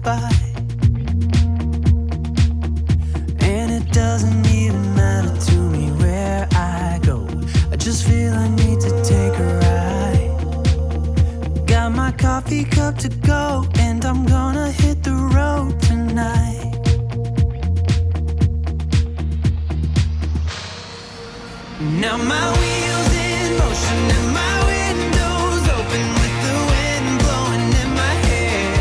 by. And it doesn't even matter to me where I go. I just feel I need to take a ride. Got my coffee cup to go, and I'm gonna hit the road tonight. Now my wheels in motion and my windows open with the wind blowing in my hair.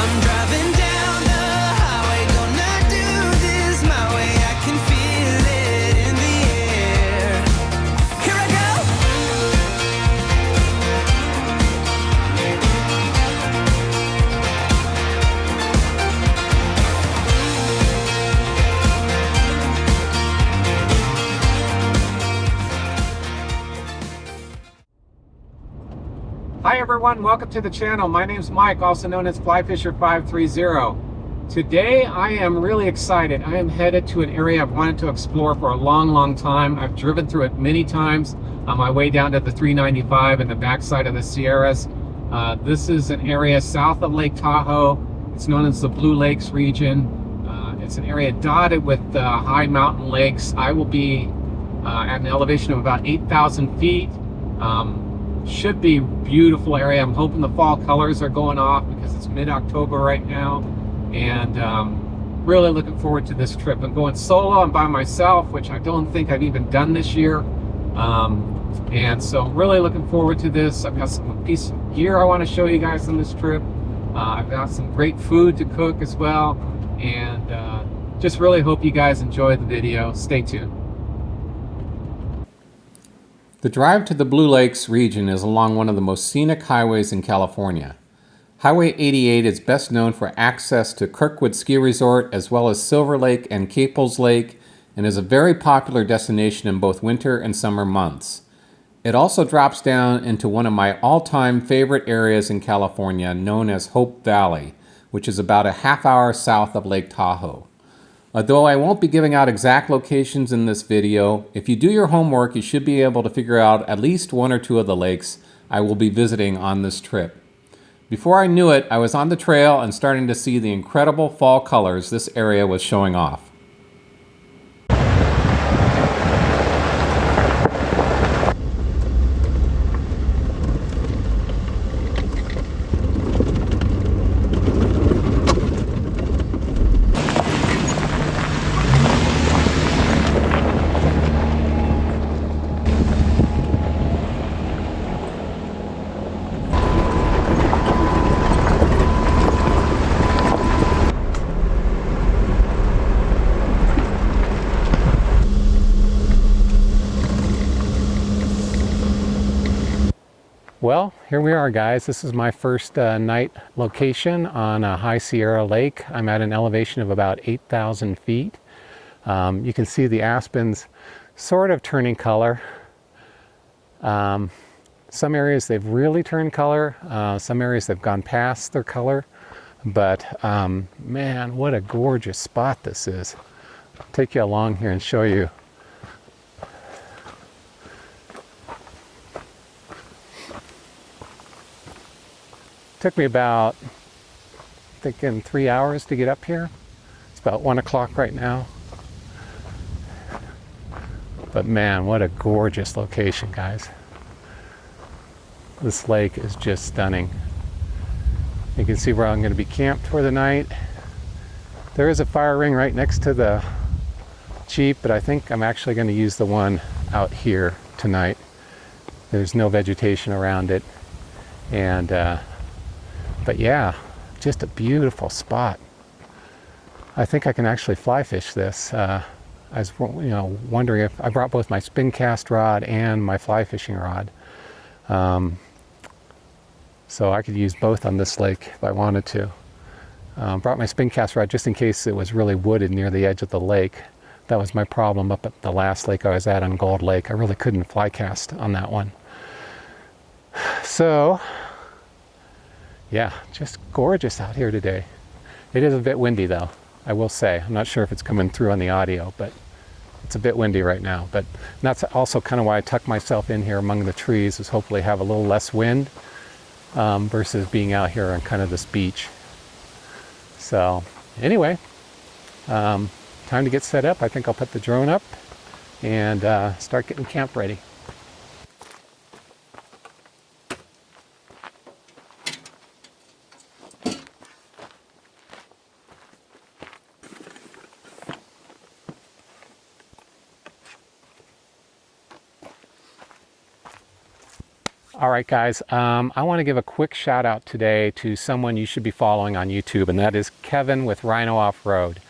I'm driving down the highway, gonna do this my way. I can feel it in the air. Here I Hi everyone, welcome to the channel. My name's Mike, also known as Flyfisher530. Today I am really excited. I am headed to an area I've wanted to explore for a long time. I've driven through it many times on my way down to the 395 and the backside of the Sierras. This is an area south of Lake Tahoe. It's known as the Blue Lakes region. It's an area dotted with high mountain lakes. I will be at an elevation of about 8,000 feet. Should be beautiful area. I'm hoping the fall colors are going off because it's mid-October right now, and really looking forward to this trip. I'm going solo. I'm by myself, which I don't think I've even done this year, and so really looking forward to this. I've got some piece of gear I want to show you guys on this trip. I've got some great food to cook as well, and just really hope you guys enjoy the video. Stay tuned. The drive to the Blue Lakes region is along one of the most scenic highways in California. Highway 88 is best known for access to Kirkwood Ski Resort as well as Silver Lake and Caples Lake, and is a very popular destination in both winter and summer months. It also drops down into one of my all-time favorite areas in California known as Hope Valley, which is about a half-hour south of Lake Tahoe. Although I won't be giving out exact locations in this video, if you do your homework, you should be able to figure out at least one or two of the lakes I will be visiting on this trip. Before I knew it, I was on the trail and starting to see the incredible fall colors this area was showing off. Well, here we are, guys. This is my first night location on a high Sierra lake. I'm at an elevation of about 8,000 feet. You can see the aspens sort of turning color. Some areas they've really turned color. Some areas they've gone past their color. But man, what a gorgeous spot this is. I'll take you along here and show you. Took me about, I think, 3 hours to get up here. It's about 1 o'clock right now. But man, what a gorgeous location, guys. This lake is just stunning. You can see where I'm going to be camped for the night. There is a fire ring right next to the Jeep, but I think I'm actually going to use the one out here tonight. There's no vegetation around it, and but yeah, just a beautiful spot. I think I can actually fly fish this. I was, wondering if I brought both my spin cast rod and my fly fishing rod, so I could use both on this lake if I wanted to. Brought my spin cast rod just in case it was really wooded near the edge of the lake. That was my problem up at the last lake I was at on Gold Lake. I really couldn't fly cast on that one. So yeah, just gorgeous out here today. It is a bit windy though, I will say. I'm not sure if it's coming through on the audio, but it's a bit windy right now. But that's also kind of why I tucked myself in here among the trees, is hopefully have a little less wind versus being out here on kind of this beach. So anyway, time to get set up. I think I'll put the drone up and start getting camp ready. All right, guys, I want to give a quick shout out today to someone you should be following on YouTube, and that is Kevin with Rhino Off-Road.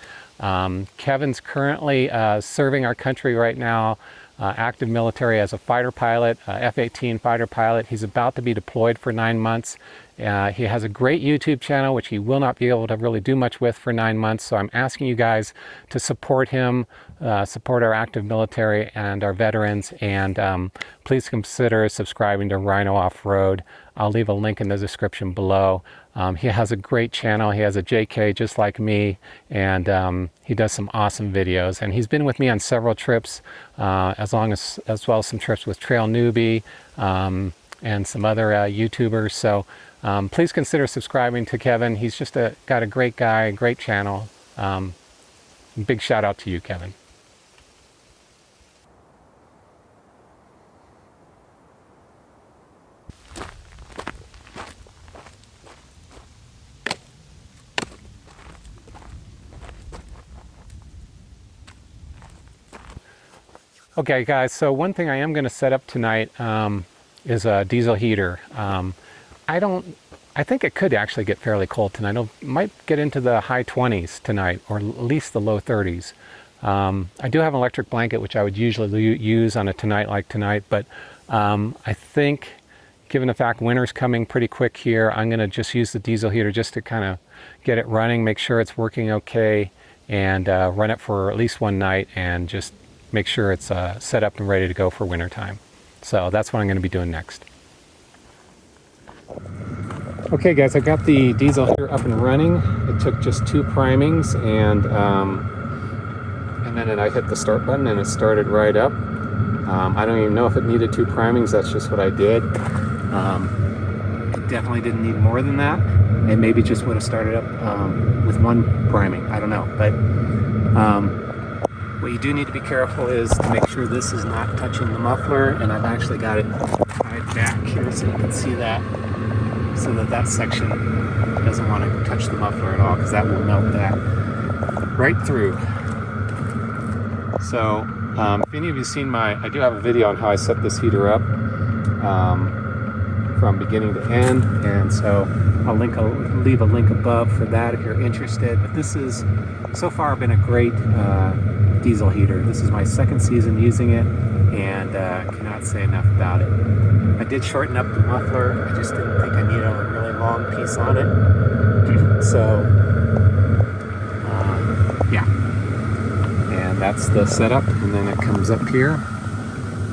Kevin's currently serving our country right now, active military as a fighter pilot, F-18 fighter pilot. He's about to be deployed for 9 months. He has a great YouTube channel, which he will not be able to really do much with for 9 months. So I'm asking you guys to support him, support our active military and our veterans, and please consider subscribing to Rhino Off-Road. I'll leave a link in the description below. He has a great channel. He has a JK just like me, and he does some awesome videos. And he's been with me on several trips, as well as some trips with Trail Newbie and some other YouTubers. So please consider subscribing to Kevin. He's just got a great guy, great channel. Big shout out to you, Kevin. Okay, guys, so one thing I am going to set up tonight is a diesel heater. I think it could actually get fairly cold tonight. It might get into the high 20s tonight, or at least the low 30s. I do have an electric blanket, which I would usually use on a tonight like tonight, but I think, given the fact winter's coming pretty quick here, I'm going to just use the diesel heater just to kind of get it running, make sure it's working okay, and run it for at least one night, and just make sure it's set up and ready to go for winter time. So that's what I'm going to be doing next. Okay, guys, I got the diesel heater up and running. It took just 2 primings, and then I hit the start button and it started right up. I don't even know if it needed 2 primings. That's just what I did. It definitely didn't need more than that. It maybe just would have started up with 1 priming. I don't know, but what you do need to be careful is to make sure this is not touching the muffler, and I've actually got it tied back here so you can see that, so that section doesn't want to touch the muffler at all, because that will melt that right through. So if any of you seen I do have a video on how I set this heater up from beginning to end, and so I'll leave a link above for that if you're interested. But this is so far been a great diesel heater. This is my 2nd season using it, and cannot say enough about it. I did shorten up the muffler. I just didn't think I needed a really long piece on it. So yeah, and that's the setup. And then it comes up here,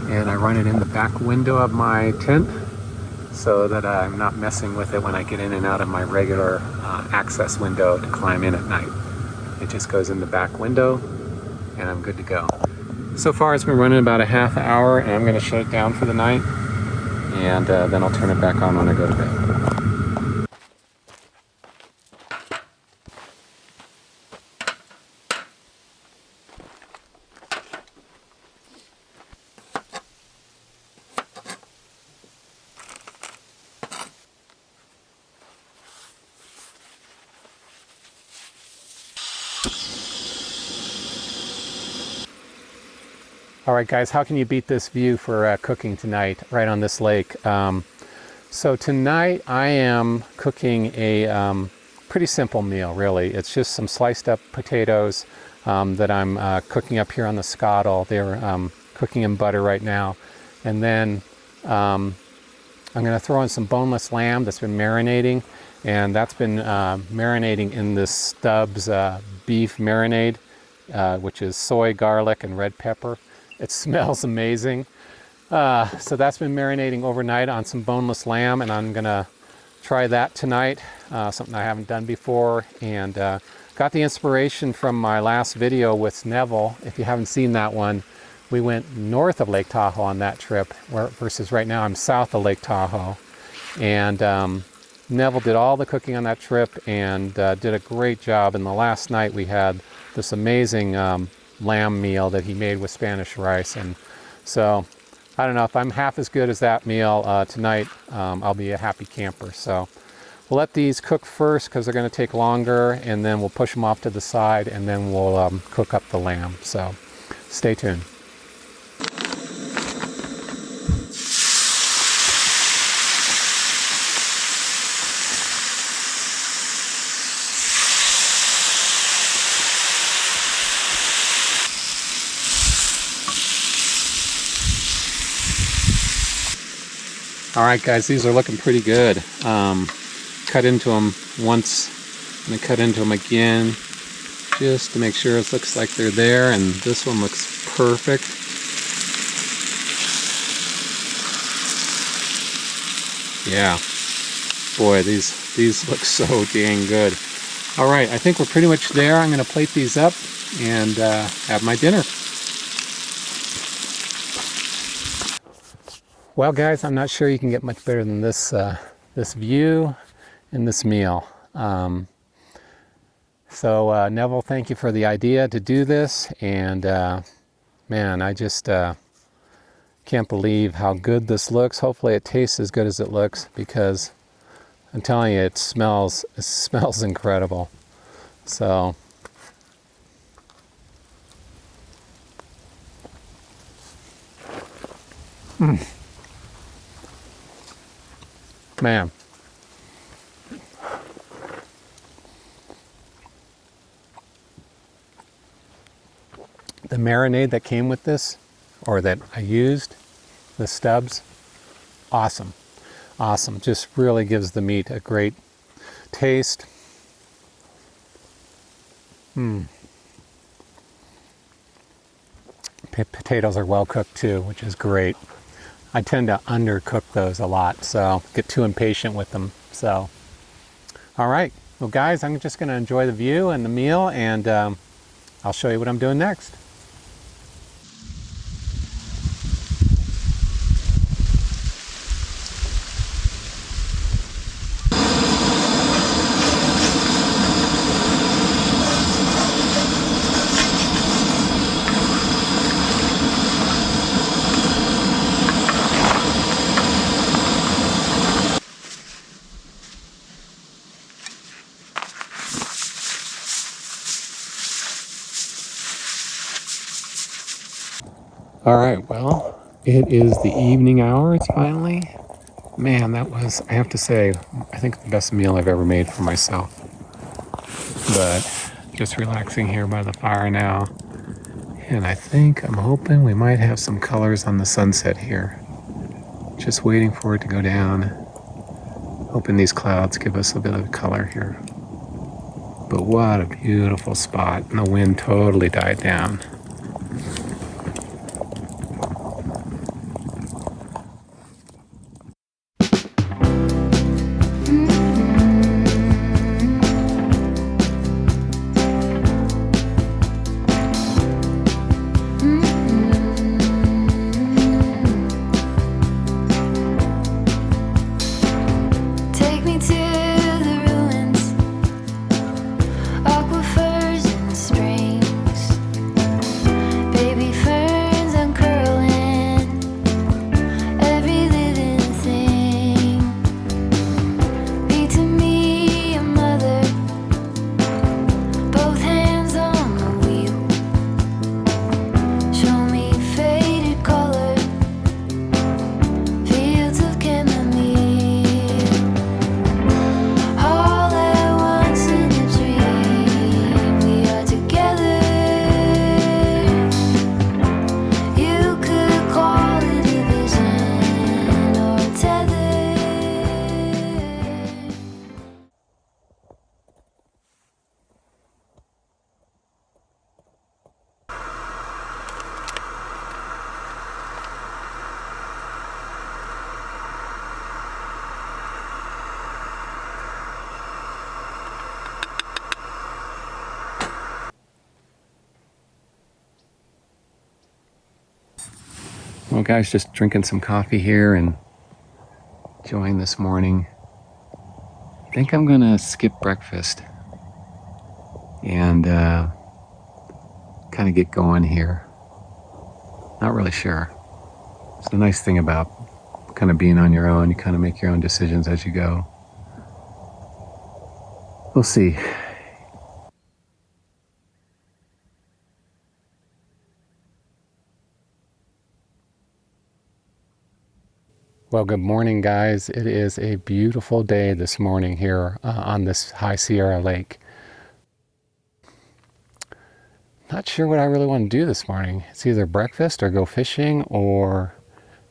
and I run it in the back window of my tent so that I'm not messing with it when I get in and out of my regular access window to climb in at night. It just goes in the back window, and I'm good to go. So far it's been running about a half hour, and I'm going to shut it down for the night, and then I'll turn it back on when I go to bed. All right, guys, how can you beat this view for cooking tonight right on this lake? So tonight I am cooking a pretty simple meal, really. It's just some sliced up potatoes that I'm cooking up here on the Skottle. They're cooking in butter right now. And then I'm going to throw in some boneless lamb that's been marinating. And that's been marinating in this Stubbs beef marinade, which is soy, garlic, and red pepper. It smells amazing. So that's been marinating overnight on some boneless lamb, and I'm gonna try that tonight, something I haven't done before. And got the inspiration from my last video with Neville. If you haven't seen that one, we went north of Lake Tahoe on that trip, versus right now I'm south of Lake Tahoe. And Neville did all the cooking on that trip and did a great job. And the last night we had this amazing lamb meal that he made with Spanish rice. And so I don't know, if I'm half as good as that meal tonight, I'll be a happy camper. So we'll let these cook first because they're going to take longer, and then we'll push them off to the side, and then we'll cook up the lamb. So stay tuned. All right, guys, these are looking pretty good. Cut into them once and then cut into them again just to make sure it looks like they're there, and this one looks perfect. Yeah, boy, these look so dang good. All right, I think we're pretty much there. I'm going to plate these up and have my dinner. Well, guys, I'm not sure you can get much better than this this view and this meal. So Neville, thank you for the idea to do this, and man, I just can't believe how good this looks. Hopefully it tastes as good as it looks, because I'm telling you, it smells incredible. So man, the marinade that came with this, or that I used, the stubs, awesome. Awesome. Just really gives the meat a great taste. Potatoes are well cooked too, which is great. I tend to undercook those a lot, so get too impatient with them. So, all right. Well, guys, I'm just going to enjoy the view and the meal, and I'll show you what I'm doing next. All right, well, it is the evening hour. It's finally, man, that was, I have to say, I think the best meal I've ever made for myself. But just relaxing here by the fire now. And I'm hoping we might have some colors on the sunset here. Just waiting for it to go down. Hoping these clouds give us a bit of color here. But what a beautiful spot. And the wind totally died down. Well, guys, just drinking some coffee here and enjoying this morning. think I'm gonna skip breakfast and kind of get going here. Not really sure. It's the nice thing about kind of being on your own. You kind of make your own decisions as you go. We'll see. Well, good morning, guys. It is a beautiful day this morning here on this High Sierra Lake. Not sure what I really want to do this morning. It's either breakfast or go fishing, or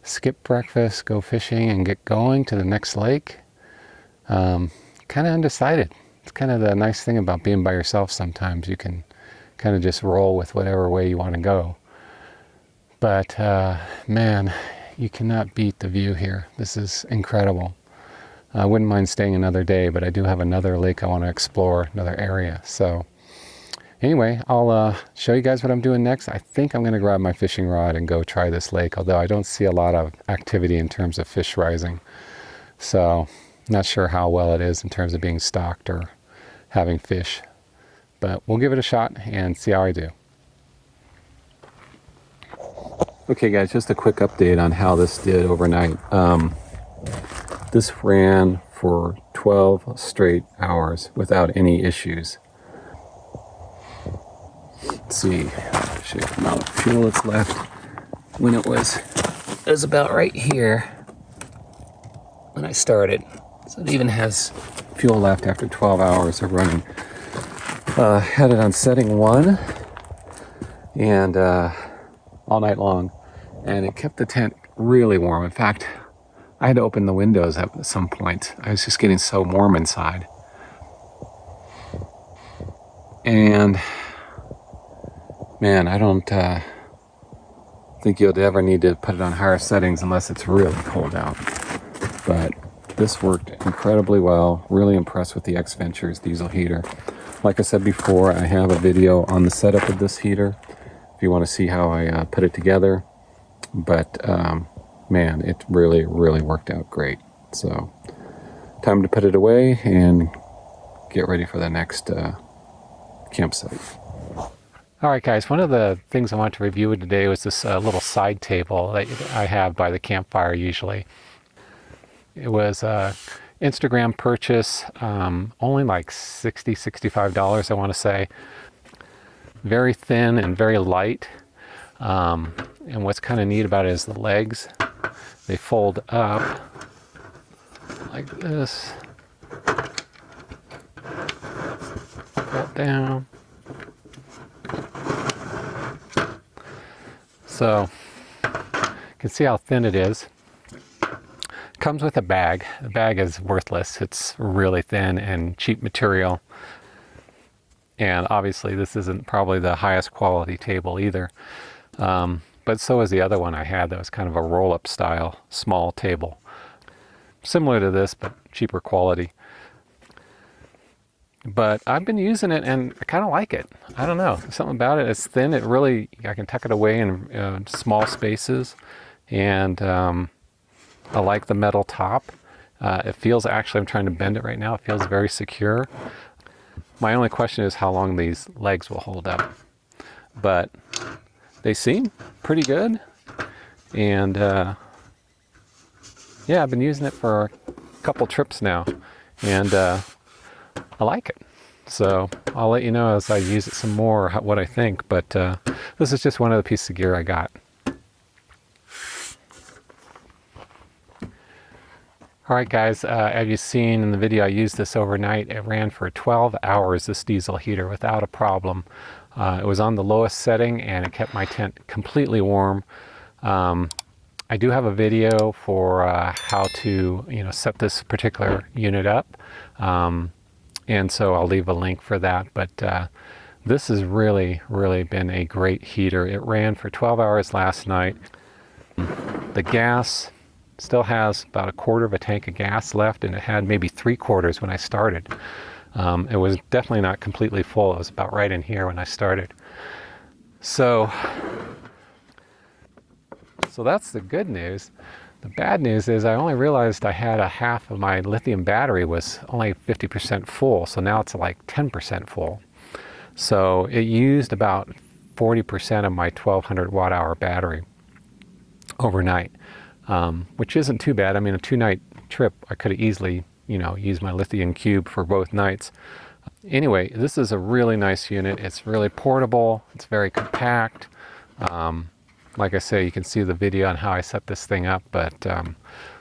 skip breakfast, go fishing, and get going to the next lake. Kind of undecided. It's kind of the nice thing about being by yourself sometimes. You can kind of just roll with whatever way you want to go. But man, you cannot beat the view here. This is incredible. I wouldn't mind staying another day, but I do have another lake I want to explore, another area. So anyway, I'll show you guys what I'm doing next. I think I'm going to grab my fishing rod and go try this lake, although I don't see a lot of activity in terms of fish rising. So not sure how well it is in terms of being stocked or having fish, but we'll give it a shot and see how I do. Okay guys, just a quick update on how this did overnight. This ran for 12 straight hours without any issues. Let's see, show you the amount of fuel that's left. When it was about right here when I started. So it even has fuel left after 12 hours of running. Had it on setting 1 and all night long, and it kept the tent really warm. In fact, I had to open the windows at some point. I was just getting so warm inside. And man, I don't think you'll ever need to put it on higher settings unless it's really cold out. But this worked incredibly well. Really impressed with the Xventures diesel heater. Like I said before, I have a video on the setup of this heater if you want to see how I put it together. But man, it really worked out great. So time to put it away and get ready for the next campsite. All right guys, one of the things I want to review today was this little side table that I have by the campfire usually. It was Instagram purchase, only like $65 I want to say. Very thin and very light. And what's kind of neat about it is the legs. They fold up like this. Fold down. So you can see how thin it is. Comes with a bag. The bag is worthless. It's really thin and cheap material. And obviously this isn't probably the highest quality table either. But so is the other one I had that was kind of a roll-up style small table. Similar to this, but cheaper quality. But I've been using it and I kind of like it. I don't know, something about it. It's thin. It really, I can tuck it away in small spaces. And I like the metal top. It feels, actually I'm trying to bend it right now. It feels very secure. My only question is how long these legs will hold up. But they seem pretty good. And yeah, I've been using it for a couple trips now. And I like it. So I'll let you know as I use it some more what I think. But this is just one of the pieces of gear I got. Alright guys, as you've seen in the video, I used this overnight. It ran for 12 hours, this diesel heater, without a problem. It was on the lowest setting and it kept my tent completely warm. I do have a video for how to set this particular unit up. And so I'll leave a link for that. But this has really been a great heater. It ran for 12 hours last night. The gas still has about 1/4 of a tank of gas left, and it had maybe 3/4 when I started. It was definitely not completely full. It was about right in here when I started. So that's the good news. The bad news is I only realized I had a half of my lithium battery was only 50% full, so now it's like 10% full. So it used about 40% of my 1200 watt hour battery overnight, which isn't too bad. I mean, a 2-night trip, I could have easily, used my lithium cube for both nights. Anyway, this is a really nice unit. It's really portable. It's very compact. Like I say, you can see the video on how I set this thing up, but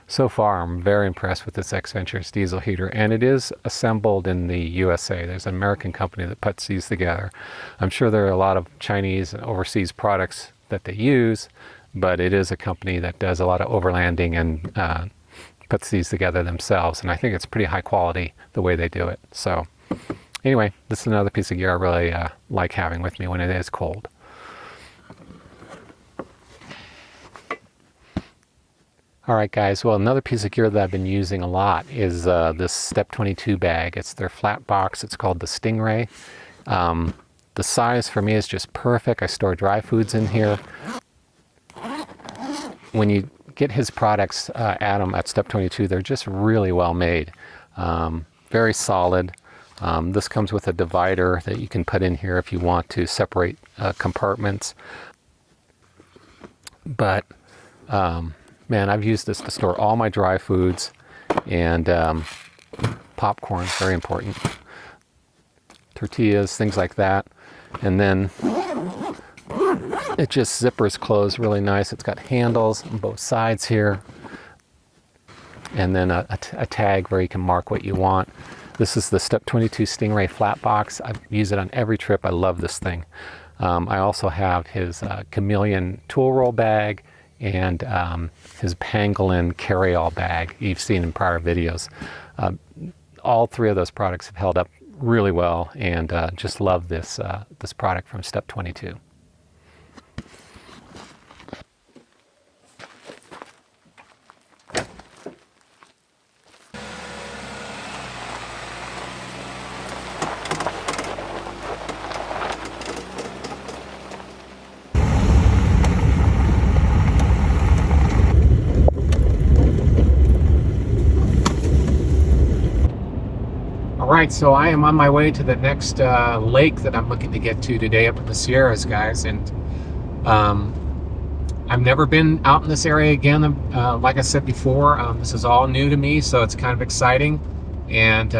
so far I'm very impressed with this Xventures diesel heater, and it is assembled in the USA. There's an American company that puts these together. I'm sure there are a lot of Chinese and overseas products that they use, but it is a company that does a lot of overlanding and puts these together themselves, and I think it's pretty high quality the way they do it. So anyway, this is another piece of gear I really like having with me when it is cold. All right, guys, well, another piece of gear that I've been using a lot is this Step22 bag. It's their flat box. It's called the Stingray. The size for me is just perfect. I store dry foods in here. When you get his products, Adam at Step22, they're just really well made. Very solid. This comes with a divider that you can put in here if you want to separate compartments. But man, I've used this to store all my dry foods, and popcorn, very important. Tortillas, things like that. And then it just zippers closed really nice. It's got handles on both sides here. And then a tag where you can mark what you want. This is the Step22 Stingray flat box. I use it on every trip. I love this thing. I also have his chameleon tool roll bag and his pangolin carry-all bag you've seen in prior videos. All three of those products have held up really well, and just love this this product from Step22. All right, so I am on my way to the next lake that I'm looking to get to today up in the Sierras, guys. And I've never been out in this area again. Like I said before, this is all new to me, so it's kind of exciting. And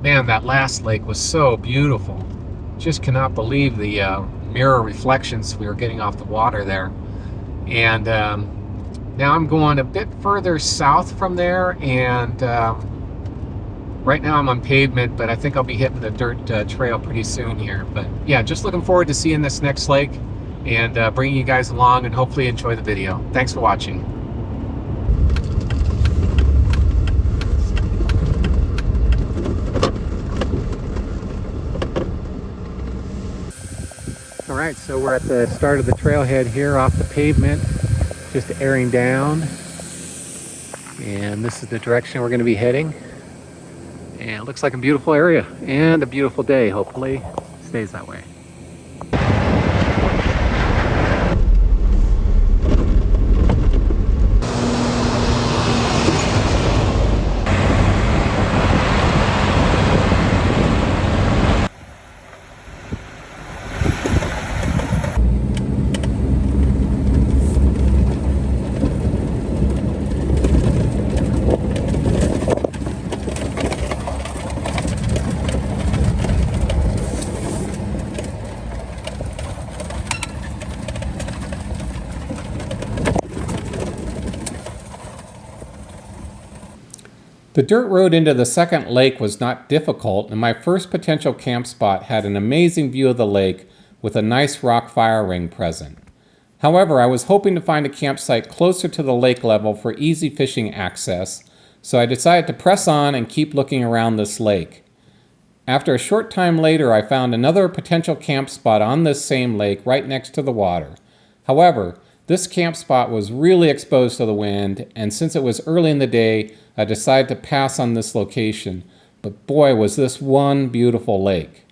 man, that last lake was so beautiful. Just cannot believe the mirror reflections we were getting off the water there. And now I'm going a bit further south from there, and right now I'm on pavement, but I think I'll be hitting the dirt trail pretty soon here. But yeah, just looking forward to seeing this next lake and bringing you guys along, and hopefully enjoy the video. Thanks for watching. All right, so we're at the start of the trailhead here off the pavement, just airing down. And this is the direction we're going to be heading. And it looks like a beautiful area and a beautiful day. Hopefully stays that way. The dirt road into the second lake was not difficult, and my first potential camp spot had an amazing view of the lake with a nice rock fire ring present. However, I was hoping to find a campsite closer to the lake level for easy fishing access, so I decided to press on and keep looking around this lake. After a short time later, I found another potential camp spot on this same lake right next to the water. However, this camp spot was really exposed to the wind, and since it was early in the day, I decided to pass on this location. But boy, was this one beautiful lake.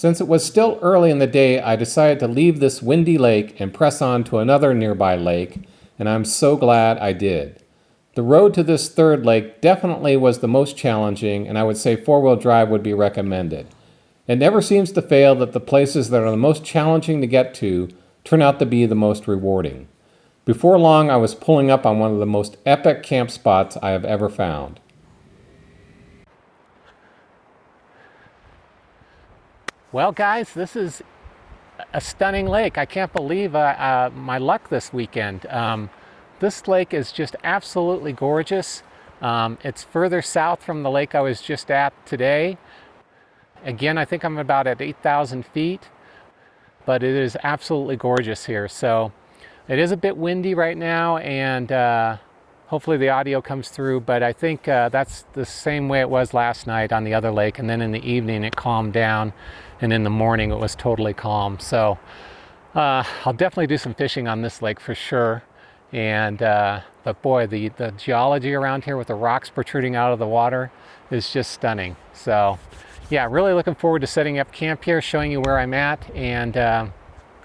Since it was still early in the day, I decided to leave this windy lake and press on to another nearby lake, and I'm so glad I did. The road to this third lake definitely was the most challenging, and I would say four-wheel drive would be recommended. It never seems to fail that the places that are the most challenging to get to turn out to be the most rewarding. Before long, I was pulling up on one of the most epic camp spots I have ever found. Well, guys, this is a stunning lake. I can't believe my luck this weekend. This lake is just absolutely gorgeous. It's further south from the lake I was just at today. Again, I think I'm about at 8,000 feet, but it is absolutely gorgeous here. So it is a bit windy right now, and hopefully the audio comes through, but I think that's the same way it was last night on the other lake, and then in the evening it calmed down, and in the morning it was totally calm. So I'll definitely do some fishing on this lake for sure. And but boy, the geology around here with the rocks protruding out of the water is just stunning. So yeah, really looking forward to setting up camp here, showing you where I'm at, and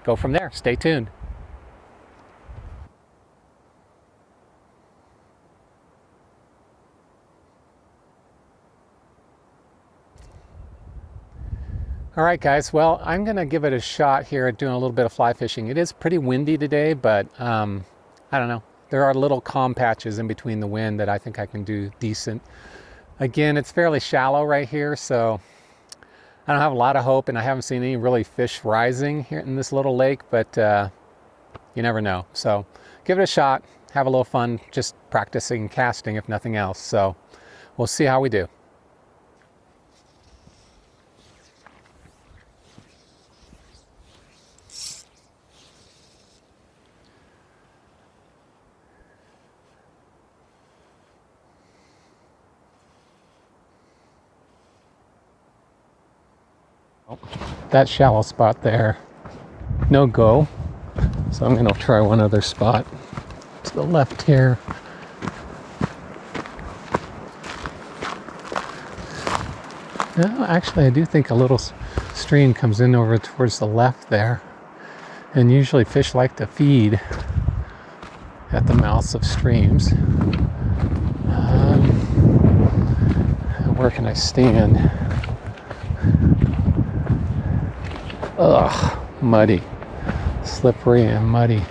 go from there. Stay tuned. All right, guys, well, I'm gonna give it a shot here at doing a little bit of fly fishing. It is pretty windy today, but I don't know. There are little calm patches in between the wind that I think I can do decent. Again, it's fairly shallow right here, so I don't have a lot of hope, and I haven't seen any really fish rising here in this little lake, but you never know. So give it a shot, have a little fun, just practicing casting if nothing else. So we'll see how we do. That shallow spot there, no go. So I'm gonna try one other spot to the left here. No, actually I do think a little stream comes in over towards the left there. And usually fish like to feed at the mouths of streams. Where can I stand? Ugh, muddy, slippery and muddy.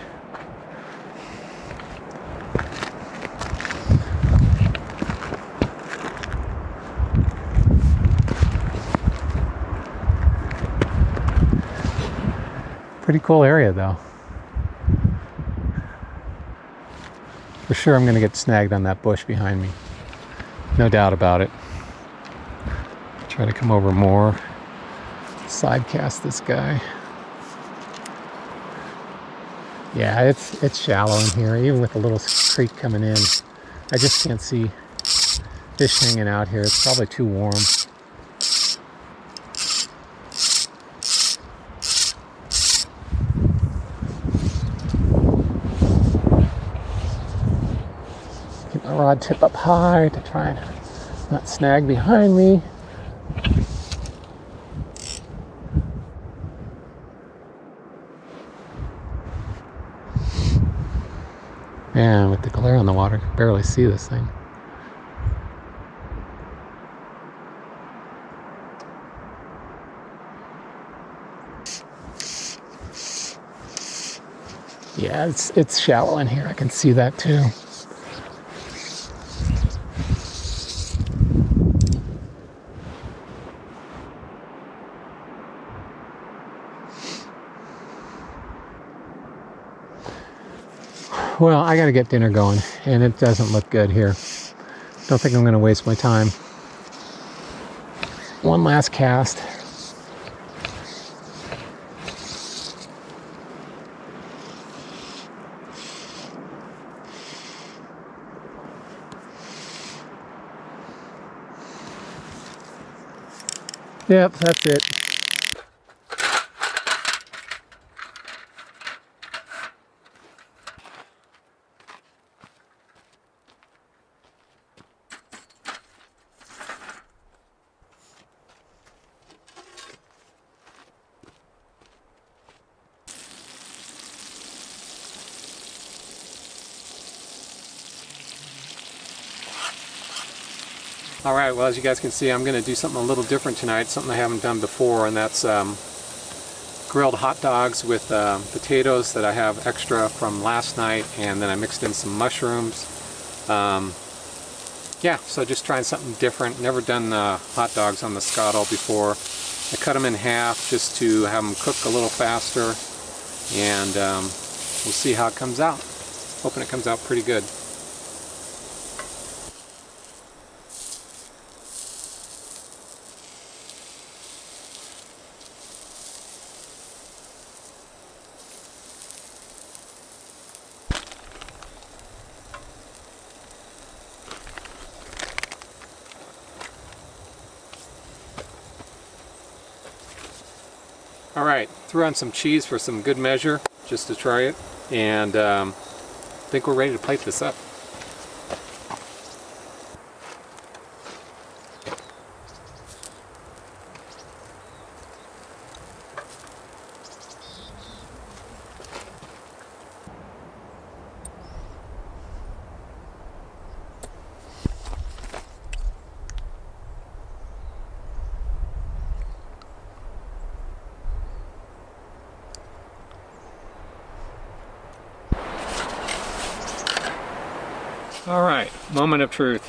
Pretty cool area though. For sure I'm gonna get snagged on that bush behind me. No doubt about it. Try to come over more. Side cast this guy. Yeah, it's shallow in here, even with a little creek coming in. I just can't see fish hanging out here. It's probably too warm. Get my rod tip up high to try and not snag behind me. Man, with the glare on the water, I can barely see this thing. Yeah, it's shallow in here. I can see that too. Well, I gotta get dinner going, and it doesn't look good here. Don't think I'm gonna waste my time. One last cast. Yep, that's it. Alright, well, as you guys can see, I'm going to do something a little different tonight, something I haven't done before, and that's grilled hot dogs with potatoes that I have extra from last night, and then I mixed in some mushrooms. Yeah, so just trying something different. Never done hot dogs on the Skottle before. I cut them in half just to have them cook a little faster, and we'll see how it comes out. Hoping it comes out pretty good. Alright, threw on some cheese for some good measure, just to try it, and I think we're ready to plate this up. All right, moment of truth.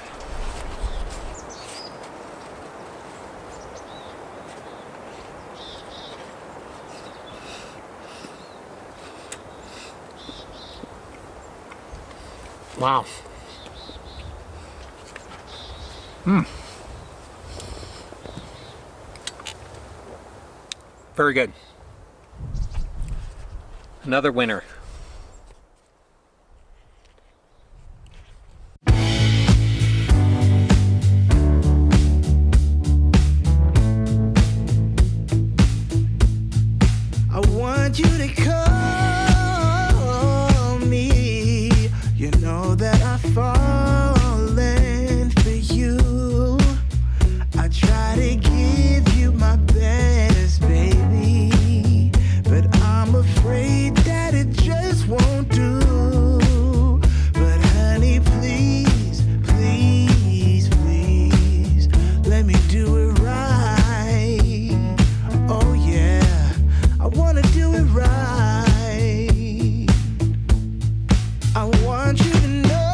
Wow. Very good. Another winner. You to call me, you know that I've fallen for you. I try to give you my best, baby, but I'm afraid that it just won't do. But honey, please, please, please, let me do it right. Oh yeah, I wanna do it right. I want you to know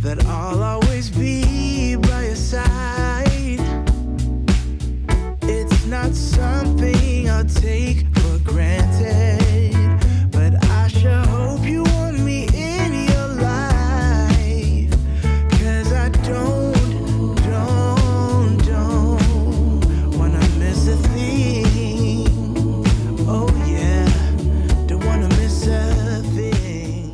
that I'll always be by your side. It's not something I'll take for granted, but I sure hope you want me in your life, 'cause I don't wanna miss a thing. Oh yeah, don't wanna miss a thing.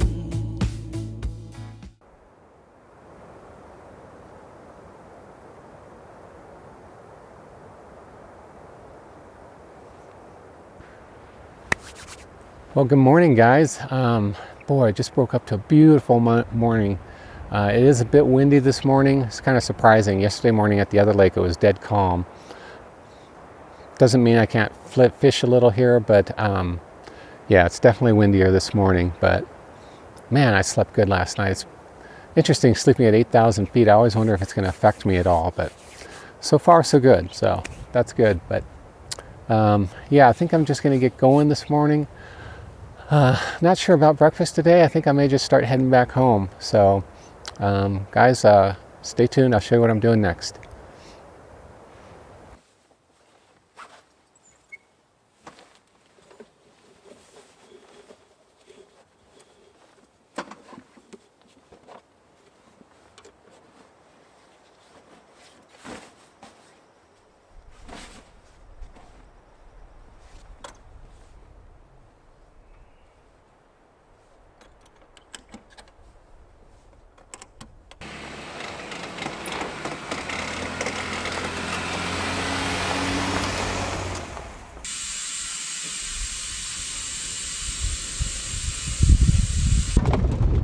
Well, good morning, guys. Boy, I just woke up to a beautiful morning. It is a bit windy this morning. It's kind of surprising. Yesterday morning at the other lake, it was dead calm. Doesn't mean I can't fish a little here, but yeah, it's definitely windier this morning. But man, I slept good last night. It's interesting sleeping at 8,000 feet. I always wonder if it's going to affect me at all, but so far so good. So that's good. But yeah, I think I'm just going to get going this morning. Not sure about breakfast today. I think I may just start heading back home. So guys, stay tuned. I'll show you what I'm doing next.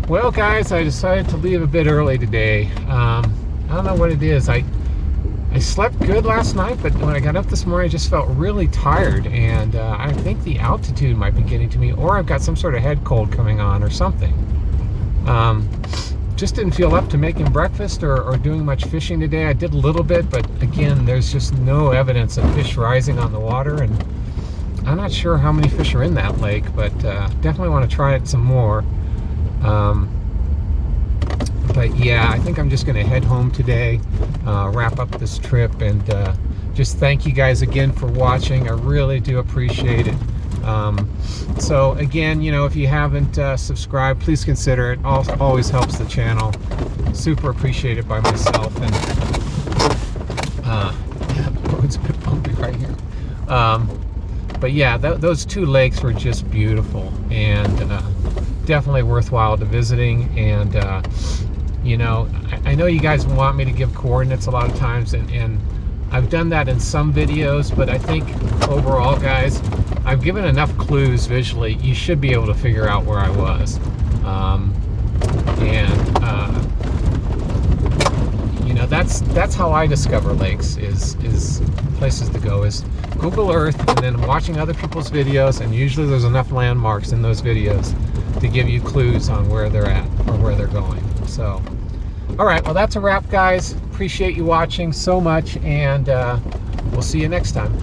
Well, guys, I decided to leave a bit early today. I don't know what it is. I slept good last night, but when I got up this morning, I just felt really tired, and I think the altitude might be getting to me, or I've got some sort of head cold coming on or something. just didn't feel up to making breakfast or doing much fishing today. I did a little bit, but again, there's just no evidence of fish rising on the water, and I'm not sure how many fish are in that lake, but definitely want to try it some more. But yeah, I think I'm just going to head home today, wrap up this trip, and just thank you guys again for watching. I really do appreciate it. So again, you know, if you haven't subscribed, please consider it. Always helps the channel. Super appreciated by myself. And yeah, the road's a bit bumpy right here. But yeah, those two lakes were just beautiful, and definitely worthwhile to visiting. And you know, I know you guys want me to give coordinates a lot of times, and I've done that in some videos, but I think overall, guys, I've given enough clues visually. You should be able to figure out where I was. You know, that's how I discover lakes, is places to go, is Google Earth, and then watching other people's videos, and usually there's enough landmarks in those videos to give you clues on where they're at or where they're going. So, all right, well, that's a wrap, guys. Appreciate you watching so much, and we'll see you next time.